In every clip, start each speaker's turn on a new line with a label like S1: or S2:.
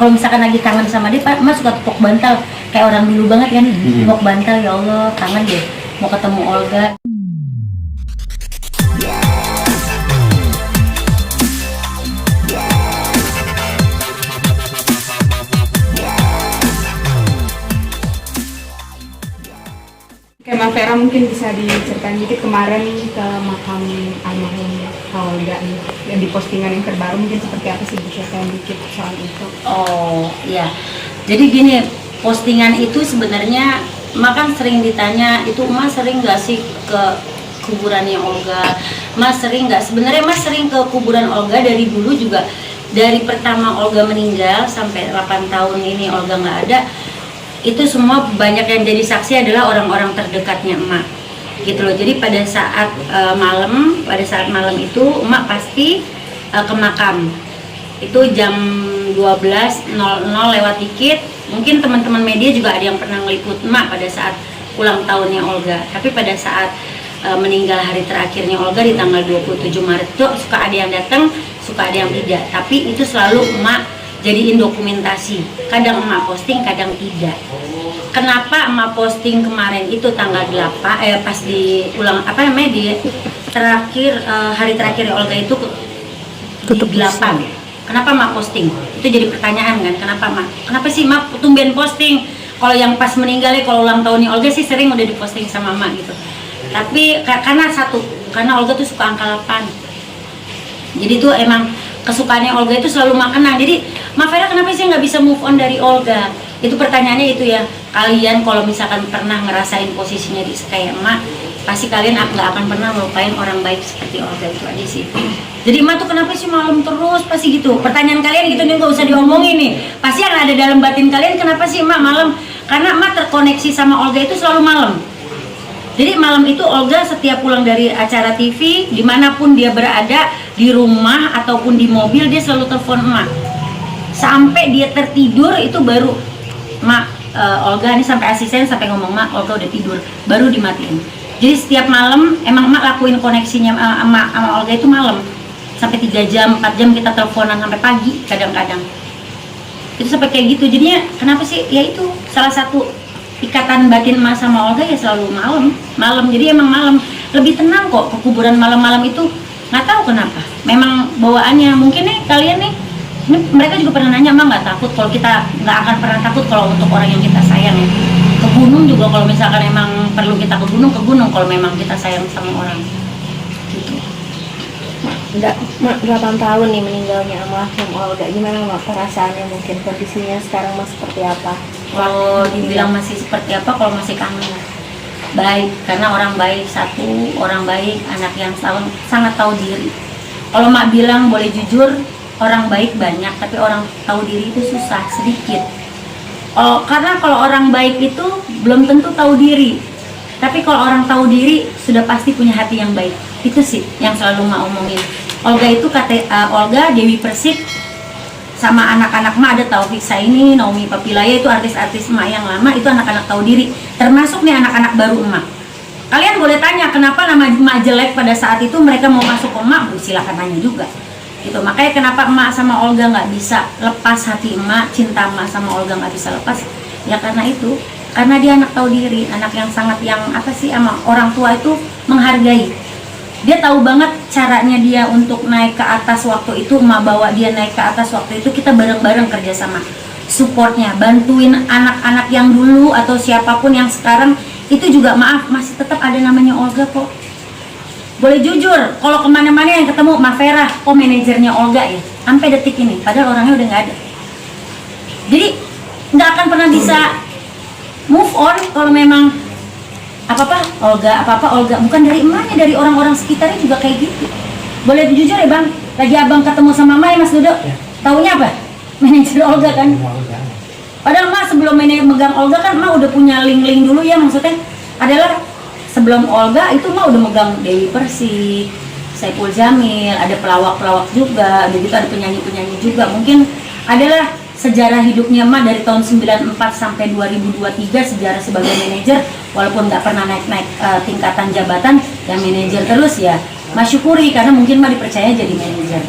S1: kalau misalkan lagi kangen sama dia, Pak, Mas suka tepuk bantal kayak orang dulu banget kan, tepuk bantal, ya Allah kangen deh mau ketemu Olga.
S2: Kayak Mbak Vera mungkin bisa diceritain dikit kemarin ke makam almarhum Olga nih, yang di postingan yang terbaru mungkin seperti apa sih, diceritain dikit soal itu.
S1: Oh iya, jadi gini, postingan itu sebenarnya Mak kan sering ditanya, itu Mas sering nggak sih ke kuburannya Olga? Mas sering nggak? Sebenarnya Mas sering ke kuburan Olga dari dulu juga, dari pertama Olga meninggal sampai 8 tahun ini Olga nggak ada. Itu semua banyak yang jadi saksi adalah orang-orang terdekatnya emak gitu loh. Jadi pada saat malam itu emak pasti ke makam itu jam 12.00 lewat dikit. Mungkin teman-teman media juga ada yang pernah ngeliput emak pada saat ulang tahunnya Olga, tapi pada saat meninggal hari terakhirnya Olga di tanggal 27 Maret itu suka ada yang datang, suka ada yang tidak, tapi itu selalu emak jadiin dokumentasi. Kadang emak posting, kadang tidak. Kenapa emak posting kemarin itu tanggal 8 pas di ulang di terakhir hari terakhir Olga itu tutup 8. Kenapa emak posting? Itu jadi pertanyaan kan, kenapa emak? Kenapa sih emak tumben posting? Kalau yang pas meninggalnya, kalau ulang tahunnya Olga sih sering udah diposting sama emak gitu. Tapi karena Olga tuh suka angka 8. Jadi tuh emang kesukaannya Olga itu selalu makanan. Jadi Mbak Vera kenapa sih nggak bisa move on dari Olga? Itu pertanyaannya itu ya. Kalian kalau misalkan pernah ngerasain posisinya di kayak emak, pasti kalian nggak akan pernah melupain orang baik seperti Olga, itu aja sih. Jadi emak tuh kenapa sih malam terus pasti gitu. Pertanyaan kalian gitu nih, nggak usah diomongin nih. Pasti yang ada dalam batin kalian, kenapa sih emak malam? Karena emak terkoneksi sama Olga itu selalu malam. Jadi malam itu Olga setiap pulang dari acara TV, dimanapun dia berada, di rumah ataupun di mobil, dia selalu telepon emak. Sampai dia tertidur itu baru Olga ini sampai asisten sampai ngomong, Mak, Olga udah tidur, baru dimatiin. Jadi setiap malam emang emak lakuin koneksinya sama Olga itu malam. Sampai 3 jam, 4 jam kita teleponan sampai pagi kadang-kadang. Itu sampai kayak gitu. Jadinya kenapa sih? Ya itu salah satu ikatan batin emak sama Olga ya selalu malam. Jadi emang malam lebih tenang kok ke kuburan malam-malam itu. Nggak tahu kenapa. Memang bawaannya. Mungkin nih kalian nih, ini mereka juga pernah nanya, Emang nggak takut? Kalau kita nggak akan pernah takut kalau untuk orang yang kita sayang ya. Ke gunung juga kalau misalkan emang perlu kita ke gunung kalau memang kita sayang sama orang. Gitu.
S3: Udah 8 tahun nih meninggalnya almarhum Olga. Gimana Mak perasaannya, mungkin kondisinya sekarang Mas seperti apa?
S1: Kalau dibilang masih seperti apa, kalau masih kangen baik, karena orang baik, orang baik, anak yang sangat tahu diri. Kalau Mak bilang boleh jujur, orang baik banyak, tapi orang tahu diri itu susah, sedikit. Karena kalau orang baik itu belum tentu tahu diri, tapi kalau orang tahu diri sudah pasti punya hati yang baik. Itu sih yang selalu Mak omongin. Olga itu Olga, Dewi Persik, sama anak-anak Mak ada Taufik Saini, Naomi Papilaya, itu artis-artis Mak yang lama, itu anak-anak tahu diri. Termasuk nih anak-anak baru Mak. Kalian boleh tanya kenapa nama Mak jelek pada saat itu, mereka mau masuk ke Mak, silakan tanya juga. Gitu. Makanya kenapa Emak sama Olga nggak bisa lepas hati Emak, cinta Emak sama Olga nggak bisa lepas, ya karena itu. Karena dia anak tahu diri, anak yang sangat sama orang tua itu menghargai. Dia tahu banget caranya dia untuk naik ke atas waktu itu. Emak bawa dia naik ke atas waktu itu, kita bareng-bareng kerjasama, supportnya, bantuin anak-anak yang dulu atau siapapun yang sekarang itu juga, maaf, masih tetap ada namanya Olga kok. Boleh jujur, kalau kemana-mana yang ketemu Mbak Vera, kok manajernya Olga ya, sampai detik ini, padahal orangnya udah nggak ada. Jadi nggak akan pernah bisa move on kalau memang apa-apa Olga, bukan dari emaknya, dari orang-orang sekitarnya juga kayak gitu. Boleh jujur ya Bang, lagi Abang ketemu sama Mama ya Mas Dodo, taunya apa? Manajer Olga kan? Padahal Mak sebelum megang Olga kan Mak udah punya link-link dulu ya, maksudnya adalah sebelum Olga itu Mak udah megang Dewi Persik, Saipul Jamil, ada pelawak-pelawak juga, ada gitu, ada penyanyi-penyanyi juga. Mungkin adalah sejarah hidupnya Mak dari tahun 94 sampai 2023, sejarah sebagai manajer, walaupun nggak pernah naik-naik tingkatan jabatan, ya manajer terus ya. Mak syukuri karena mungkin Mak dipercaya jadi manajer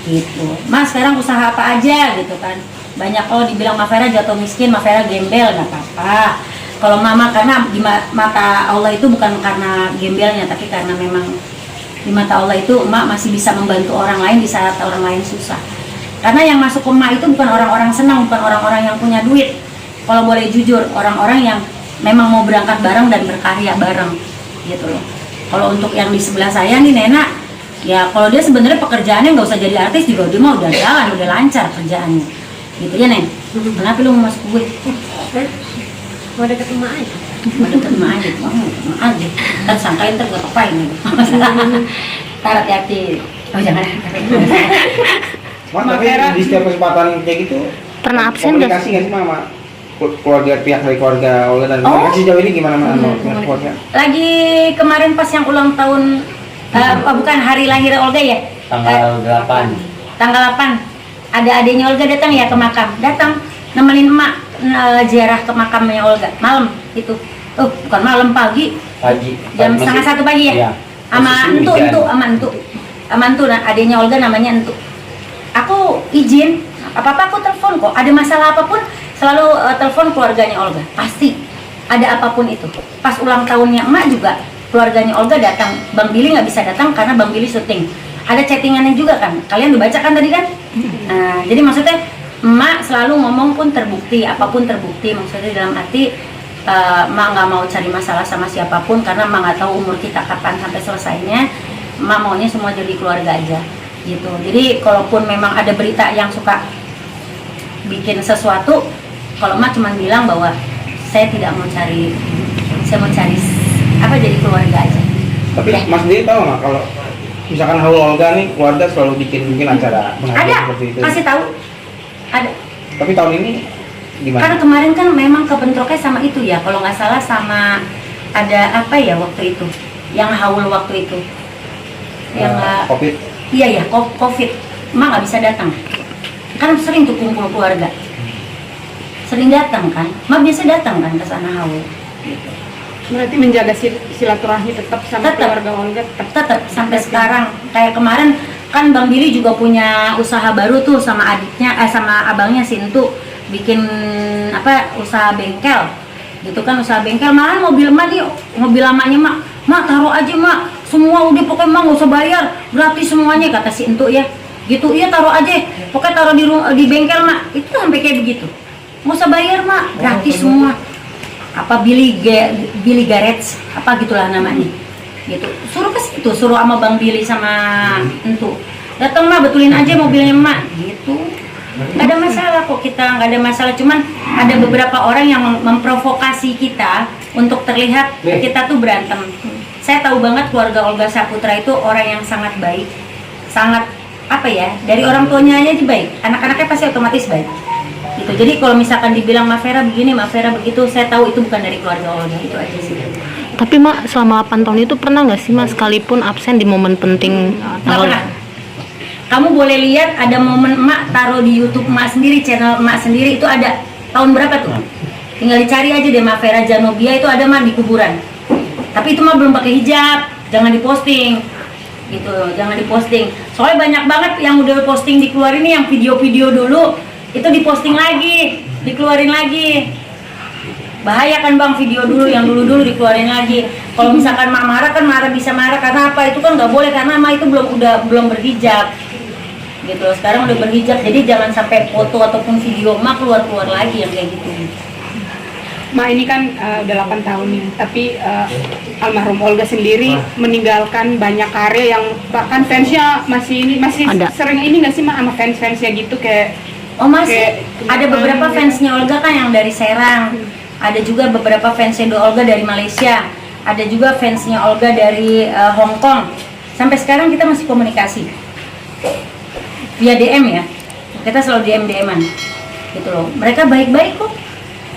S1: gitu. Mas sekarang usaha apa aja gitu kan. banyak dibilang Ma Vera jatuh miskin, Ma Vera gembel, nggak apa-apa. Kalau mama karena di mata Allah itu bukan karena gembelnya, tapi karena memang di mata Allah itu emak masih bisa membantu orang lain di saat orang lain susah. Karena yang masuk ke emak itu bukan orang-orang senang, bukan orang-orang yang punya duit. Kalau boleh jujur, orang-orang yang memang mau berangkat bareng dan berkarya bareng, gitu loh. Kalau untuk yang di sebelah saya nih Nena, ya kalau dia sebenarnya pekerjaannya nggak usah jadi artis juga, dia mah udah jalan, udah lancar kerjaannya, gitu ya Nen. Kenapa lu mau masuk gue?
S3: Mau deket emak aja.
S1: Mau deket emak aja, emak aja. Ntar sangkain ntar gue kepain nih. Ntar hati-hati. Oh jangan.
S4: Tapi di setiap kesempatan kayak gitu
S3: Pernah absen nggak?
S4: komunikasi nggak sih Mama? Keluarga, pihak dari keluarga Olga dan komunikasi sejauh ini gimana Mama? Keluarga?
S1: Lagi kemarin pas yang ulang tahun, bukan hari lahir Olga ya?
S5: Tanggal 8.
S1: Tanggal 8. Ada adiknya Olga datang ya ke makam. Datang nemenin emak ziarah ke makamnya Olga. Malam itu. Bukan malam, pagi.
S5: Pagi.
S1: Jam setengah 1 pagi ya?
S5: Iya.
S1: Sama Entu, nah, adiknya Olga namanya Entu. Aku izin, apa-apa aku telepon kok. Ada masalah apapun, selalu telepon keluarganya Olga. Pasti ada apapun itu. Pas ulang tahunnya emak juga, keluarganya Olga datang. Bang Billy nggak bisa datang karena Bang Billy syuting. Ada chattingannya juga kan. Kalian udah baca kan tadi kan? Nah, jadi maksudnya emak selalu ngomong pun terbukti, apapun terbukti. Maksudnya dalam arti emak nggak mau cari masalah sama siapapun karena emak nggak tahu umur kita kapan sampai selesainya. Emak maunya semua jadi keluarga aja gitu. Jadi kalaupun memang ada berita yang suka bikin sesuatu, kalau emak cuma bilang bahwa saya tidak mau cari, saya mau cari apa, jadi keluarga aja.
S4: Tapi Mas sendiri tahu nggak kalau misalkan Haul Olga nih keluarga selalu bikin mungkin acara
S1: Ada,
S4: pengajian seperti itu?
S1: kasih tahu. Ada.
S4: Tapi tahun ini gimana?
S1: Karena kemarin kan memang kebentroknya sama itu ya, kalau nggak salah sama ada apa ya waktu itu, yang haul waktu itu, yang nggak,
S4: COVID.
S1: iya ya, COVID, emak nggak bisa datang. Kan sering tuh kumpul keluarga, sering datang kan, emak biasa datang kan ke sana haul. Gitu.
S2: Berarti menjaga silaturahmi tetap sama
S1: Tetap.
S2: keluarga Olga
S1: Tetap sampai sekarang. Kayak kemarin kan Bang Billy juga punya usaha baru tuh sama adiknya, sama abangnya Sintu, bikin apa, usaha bengkel gitu kan, usaha bengkel. Malah mobil emak nih, mobil lamanya mak taruh aja mak, semua udah pokoknya mak nggak usah bayar, gratis semuanya kata si Entu ya gitu. Iya taruh aja, pokoknya taruh di bengkel mak, itu sampai kayak begitu, nggak usah bayar mak, gratis semua. Apa Billy Garage apa gitulah namanya gitu. Suruh ke situ, suruh sama Bang Billy sama Entu datang mak, betulin aja mobilnya mak gitu. Nggak ada masalah kok, kita nggak ada masalah, cuman ada beberapa orang yang memprovokasi kita untuk terlihat kita tuh berantem. Saya tahu banget keluarga Olga Saputra itu orang yang sangat baik, sangat apa ya, dari orang tuanya aja baik, anak-anaknya pasti otomatis baik gitu. Jadi kalau misalkan dibilang Ma Vera begini, Ma Vera begitu, saya tahu itu bukan dari keluarga Olga, itu aja sih.
S3: Tapi mak selama 8 tahun itu pernah nggak sih mak sekalipun absen di momen penting?
S1: Nggak pernah. Kamu boleh lihat ada momen emak taruh di YouTube emak sendiri, channel emak sendiri, itu ada tahun berapa tuh? Tinggal dicari aja deh, Ma Vera Janobia itu ada mah di kuburan. Tapi itu mah belum pakai hijab, jangan diposting gitu, jangan diposting. Soalnya banyak banget yang udah posting dikeluarin nih, yang video-video dulu itu diposting lagi, dikeluarin lagi. Bahaya kan bang, video dulu yang dulu dikeluarin lagi. Kalau misalkan mak marah kan bisa marah karena apa? Itu kan nggak boleh karena mak itu belum berhijab gitu. Sekarang udah berhijab, jadi jangan sampai foto ataupun video mak keluar lagi yang kayak gitu.
S2: Ma ini kan udah 8 tahun nih, tapi almarhum Olga sendiri meninggalkan banyak karya yang bahkan fansnya masih
S3: Ada.
S2: sering ini nggak sih Ma sama fans-fansnya gitu kayak.
S1: Oh masih,
S2: Kayak
S1: ada beberapa fansnya Olga kan yang dari Serang, ada juga beberapa fansnya Olga dari Malaysia, ada juga fansnya Olga dari Hong Kong. Sampai sekarang kita masih komunikasi via DM ya, kita selalu DM-an gitu loh. Mereka baik-baik kok.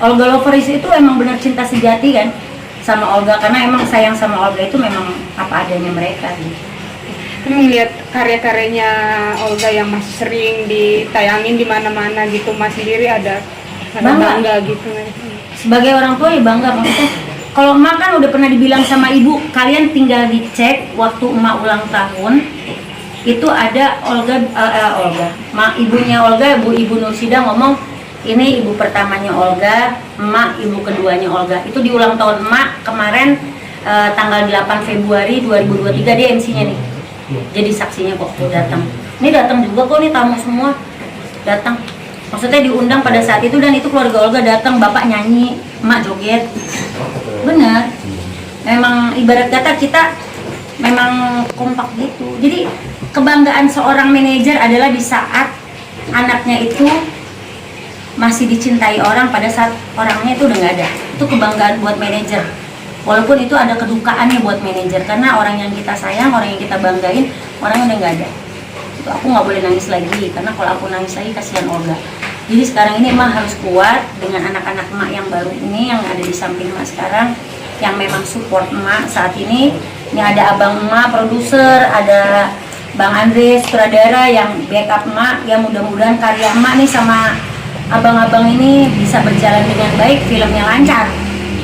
S1: Olga Lovers itu emang benar cinta sejati kan sama Olga, karena emang sayang sama Olga itu memang apa adanya mereka gitu.
S2: Tapi melihat karya-karyanya Olga yang masih sering ditayangin di mana-mana gitu, Mas sendiri ada bangga gitu.
S1: Sebagai orang tua ya bangga, maksudnya kalau emak kan udah pernah dibilang sama ibu, kalian tinggal dicek waktu emak ulang tahun, itu ada ibunya Olga, ibu Nursida ngomong, ini ibu pertamanya Olga, emak ibu keduanya Olga. Itu di ulang tahun emak kemarin tanggal 8 Februari 2023 dia MC-nya nih. Jadi saksinya kok datang. Ini datang juga kok nih tamu semua datang. Maksudnya diundang pada saat itu dan itu keluarga Olga datang, bapak nyanyi, emak joget. Benar. Memang ibarat kata kita memang kompak gitu. Jadi kebanggaan seorang manajer adalah di saat anaknya itu masih dicintai orang pada saat orangnya itu udah nggak ada. Itu kebanggaan buat manajer. Walaupun itu ada kedukaannya buat manajer karena orang yang kita sayang, orang yang kita banggain, orangnya udah nggak ada. Itu aku nggak boleh nangis lagi karena kalau aku nangis lagi kasihan Olga. Jadi sekarang ini emak harus kuat dengan anak-anak emak yang baru ini yang ada di samping emak sekarang yang memang support emak saat ini. Ini ada abang emak produser, ada Bang Andre sutradara yang backup emak. Ya mudah-mudahan karya emak nih sama abang-abang ini bisa berjalan dengan baik, filmnya lancar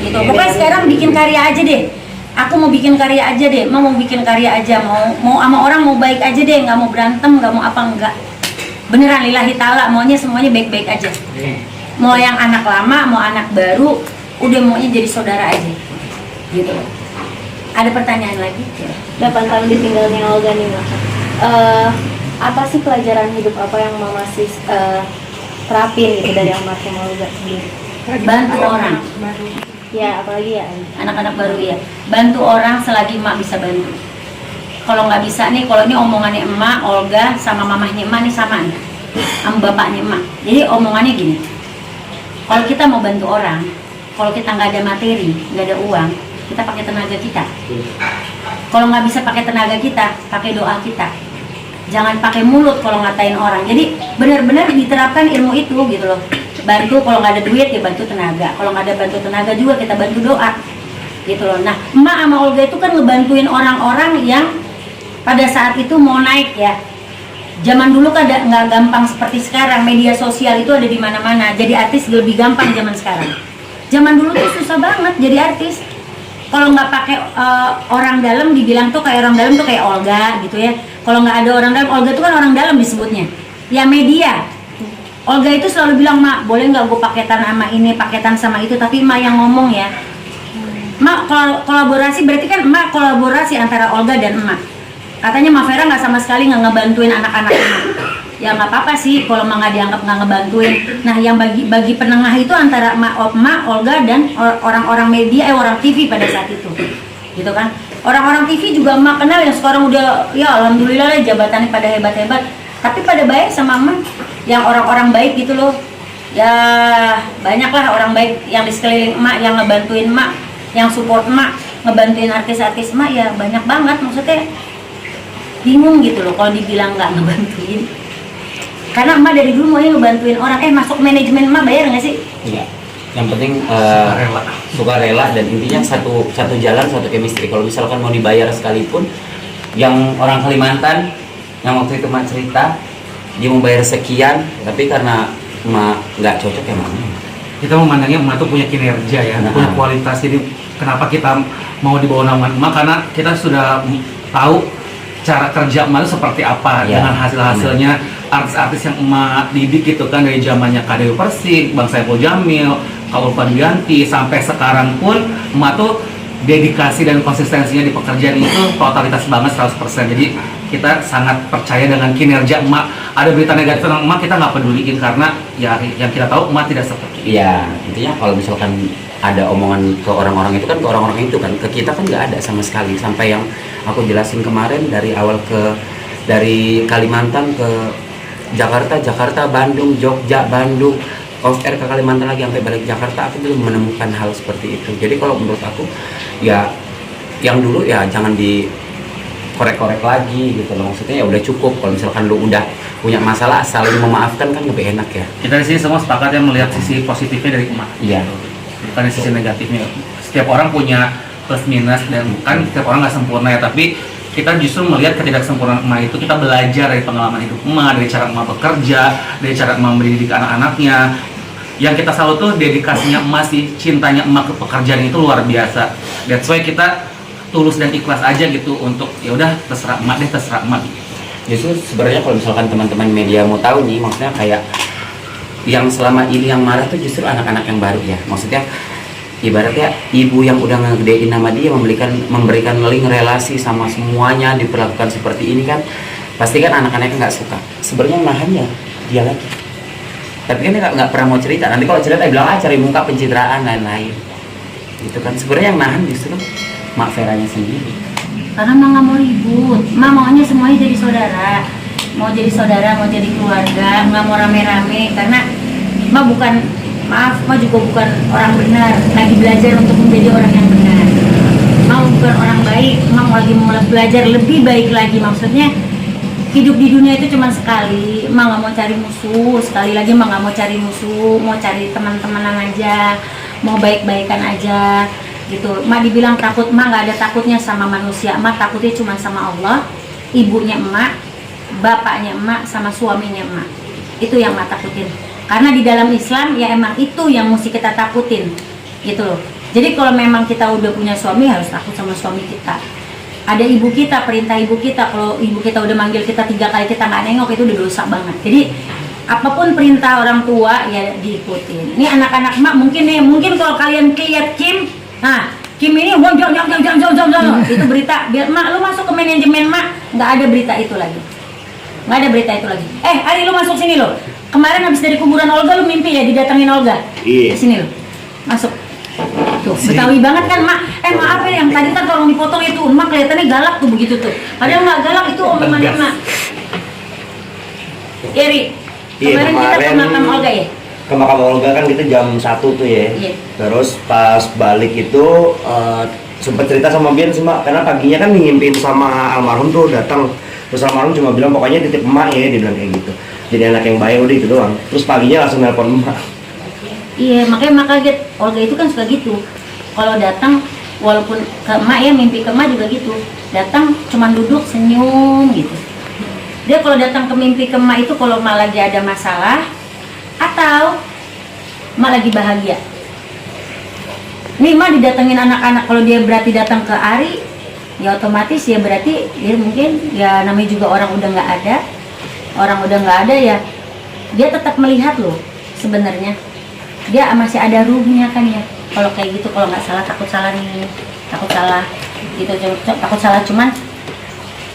S1: gitu. Pokoknya sekarang bikin karya aja deh. Aku mau bikin karya aja deh, mau bikin karya aja, mau sama orang mau baik aja deh, nggak mau berantem, nggak mau apa enggak. Beneran lillahi ta'ala, maunya semuanya baik-baik aja. Mau yang anak lama, mau anak baru, udah maunya jadi saudara aja. Gitu. Ada pertanyaan lagi?
S3: 8 tahun ditinggalnya Olga nih Mak. Apa sih pelajaran hidup apa yang Mama masih terapin gitu dari almarhum Olga sendiri?
S1: Bantu orang.
S3: Ya, apalagi ya
S1: Anak-anak baru ya. Bantu orang selagi emak bisa bantu. Kalau nggak bisa nih, kalau ini omongannya emak, Olga sama mamahnya emak nih sama nih, sama bapaknya emak. Jadi omongannya gini, kalau kita mau bantu orang, kalau kita nggak ada materi, nggak ada uang, kita pakai tenaga kita. Kalau nggak bisa pakai tenaga kita, pakai doa kita. Jangan pakai mulut kalau ngatain orang. Jadi benar-benar diterapkan ilmu itu gitu loh. Bantu kalau nggak ada duit ya bantu tenaga. Kalau nggak ada bantu tenaga juga kita bantu doa gitu loh. Nah emak sama Olga itu kan ngebantuin orang-orang yang pada saat itu mau naik ya. Zaman dulu kan nggak gampang seperti sekarang. Media sosial itu ada di mana-mana. Jadi artis lebih gampang zaman sekarang. Zaman dulu tuh susah banget jadi artis. Kalau nggak pakai orang dalam dibilang tuh kayak orang dalam tuh kayak Olga gitu ya. Kalau nggak ada orang dalam, Olga tuh kan orang dalam disebutnya. Ya media. Olga itu selalu bilang, Mak, boleh nggak gue paketan sama ini, paketan sama itu, tapi Mak yang ngomong ya. Mak, kolaborasi berarti kan Mak kolaborasi antara Olga dan Emak. Katanya Mak Vera nggak sama sekali nggak ngebantuin anak-anak Emak. Ya nggak apa-apa sih kalau Mak nggak dianggap nggak ngebantuin. Nah yang bagi penengah itu antara Emak, Olga dan orang-orang media, orang TV pada saat itu. Gitu kan. Orang-orang TV juga Emak kenal yang sekarang udah, ya alhamdulillah lah jabatannya pada hebat-hebat. Tapi pada baik sama Emak, yang orang-orang baik gitu loh. Ya banyaklah orang baik yang di sekeliling Emak, yang ngebantuin Emak, yang support Emak, ngebantuin artis-artis Emak ya banyak banget. Maksudnya bingung gitu loh kalau dibilang nggak ngebantuin. Karena Emak dari dulu maunya ngebantuin orang. Masuk manajemen Emak bayar nggak sih?
S5: Iya. Yang penting suka rela dan intinya satu jalan, satu chemistry. Kalau misalkan mau dibayar sekalipun, yang orang Kalimantan yang waktu itu Emak cerita dia mau bayar sekian, tapi karena Emak nggak cocok ya Emak.
S4: Kita memandangnya emak tuh punya kinerja ya, punya kualitas. Jadi kenapa kita mau dibawa nama emak? Karena kita sudah tahu cara kerja emak itu seperti apa dengan hasil-hasilnya. Artis-artis yang emak didik gitu kan dari zamannya Kak Dewi Persik, Bang Saiful Jamil, Kak Ulfa Bianti, sampai sekarang pun emak tuh dedikasi dan konsistensinya di pekerjaan itu totalitas banget 100%. Jadi kita sangat percaya dengan kinerja emak. Ada berita negatif tentang emak kita nggak peduliin karena ya yang kita tahu emak tidak seperti itu.
S5: Iya, intinya kalau misalkan ada omongan ke orang-orang itu kan, ke orang-orang itu kan, ke kita kan nggak ada sama sekali. Sampai yang aku jelasin kemarin dari awal dari Kalimantan ke Jakarta, Bandung, Jogja, Bandung, off air ke Kalimantan lagi sampai balik Jakarta, aku belum menemukan hal seperti itu. Jadi kalau menurut aku ya yang dulu ya jangan dikorek-korek lagi gitu loh. Maksudnya ya udah cukup. Kalau misalkan lu udah punya masalah saling memaafkan kan lebih enak ya.
S4: Kita di sini semua sepakat ya melihat sisi positifnya dari emak.
S5: Iya.
S4: Bukan sisi negatifnya. Setiap orang punya plus minus dan kan setiap orang nggak sempurna ya, tapi kita justru melihat ketidaksempurnaan emak itu, kita belajar dari pengalaman hidup emak, dari cara emak bekerja, dari cara emak mendidik anak-anaknya. Yang kita selalu tuh dedikasinya emak sih, cintanya emak ke pekerjaan itu luar biasa. That's why kita tulus dan ikhlas aja gitu untuk ya udah terserah emak deh, terserah emak gitu.
S5: Justru sebenarnya kalau misalkan teman-teman media mau tahu nih, maksudnya kayak yang selama ini yang marah tuh justru anak-anak yang baru ya. Maksudnya ibaratnya ibu yang udah ngegedein nama dia, memberikan link relasi sama semuanya, diperlakukan seperti ini kan, pasti kan anak-anaknya nggak suka. Sebenarnya nahannya dia lagi, tapi kan dia nggak pernah mau cerita. Nanti kalau cerita dia bilang cari muka, pencitraan, lain-lain gitu kan. Sebenarnya yang nahan justru Mak Veranya sendiri,
S1: Karena Mak nggak mau ribut, Mak maunya semuanya jadi saudara, mau jadi keluarga, nggak mau rame-rame. Karena Mak bukan, maaf, Mak juga bukan orang benar, lagi belajar untuk menjadi orang yang benar. Mak bukan orang baik, Mak lagi mau belajar lebih baik lagi. Maksudnya hidup di dunia itu cuma sekali, Mak nggak mau cari musuh. Sekali lagi Mak nggak mau cari musuh, mau cari teman-temanan aja, mau baik-baikan aja gitu. Mak dibilang takut, Mak nggak ada takutnya sama manusia. Mak takutnya cuma sama Allah, ibunya Emak, bapaknya Emak, sama suaminya Emak. Itu yang Mak takutin. Karena di dalam Islam ya emang itu yang mesti kita takutin gitu loh. Jadi kalau memang kita udah punya suami, harus takut sama suami kita. Ada ibu kita, perintah ibu kita, kalau ibu kita udah manggil kita 3 kali kita nggak nengok, itu udah dosa banget. Jadi apapun perintah orang tua ya diikutin. Ini anak-anak Mak mungkin kalau kalian lihat Kim, nah Kim ini jong itu berita. Biar Mak lu masuk ke manajemen Mak, nggak ada berita itu lagi. Nggak ada berita itu lagi. Ari lu masuk sini lo. Kemarin habis dari kuburan Olga lu mimpi ya didatengin Olga.
S6: Iya.
S1: Sini lo. Masuk. Tuh, Betawi banget kan Mak. Maaf ya, yang tadi kan tolong dipotong itu. Mak kelihatannya galak tuh begitu tuh. Padahal nggak galak, itu omongannya Mak. Iri,
S6: Iya,
S1: kemarin kita ke
S6: kemarin
S1: makam Olga ya?
S6: Ke makam Olga kan kita jam 1 tuh ya.
S1: Iya.
S6: Terus pas balik itu sempet cerita sama Bian sih Mak, karena paginya kan ngimpiin sama almarhum tuh datang. Terus almarhum cuma bilang pokoknya titip emak ya, dia bilang kayak gitu. Jadi anak yang baik udah itu doang. Terus paginya langsung nelpon emak.
S1: Iya, makanya Mak kaget. Olga itu kan suka gitu. Kalau datang, walaupun ke emak ya, mimpi ke emak juga gitu. Datang cuman duduk senyum gitu. Dia kalau datang ke mimpi ke emak itu kalau emak lagi ada masalah atau emak lagi bahagia. Nih emak didatengin anak-anak, kalau dia berarti datang ke Ari, ya otomatis ya berarti dia mungkin ya namanya juga orang udah nggak ada. Orang udah nggak ada ya, dia tetap melihat loh sebenarnya. Dia masih ada ruhnya kan ya. Kalau kayak gitu, kalau nggak salah, takut salah nih, takut salah gitu, takut salah, cuman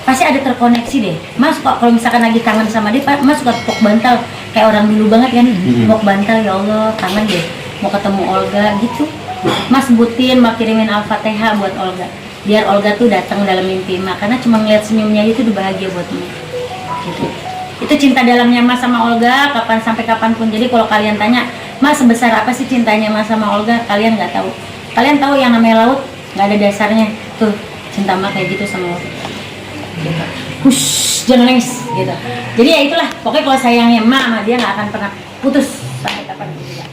S1: pasti ada terkoneksi deh. Mas kok kalau misalkan lagi kangen sama dia, Mas suka tepuk bantal kayak orang dulu banget kan, tepuk bantal, ya Allah kangen deh mau ketemu Olga gitu. Mas sebutin, mau kirimin Al-Fatihah buat Olga, biar Olga tuh datang dalam mimpi Mak, karena cuma ngeliat senyumnya itu udah bahagia buat Mak gitu. Itu cinta dalamnya Mas sama Olga, kapan sampai kapanpun. Jadi kalau kalian tanya, Mas sebesar apa sih cintanya Mas sama Olga, kalian nggak tahu. Kalian tahu yang namanya laut nggak ada dasarnya. Tuh cinta Mak kayak gitu sama Olga gitu. Hush, jangan nangis gitu. Jadi ya itulah, pokoknya kalau sayangnya Mak sama dia nggak akan pernah putus sampai kapan juga.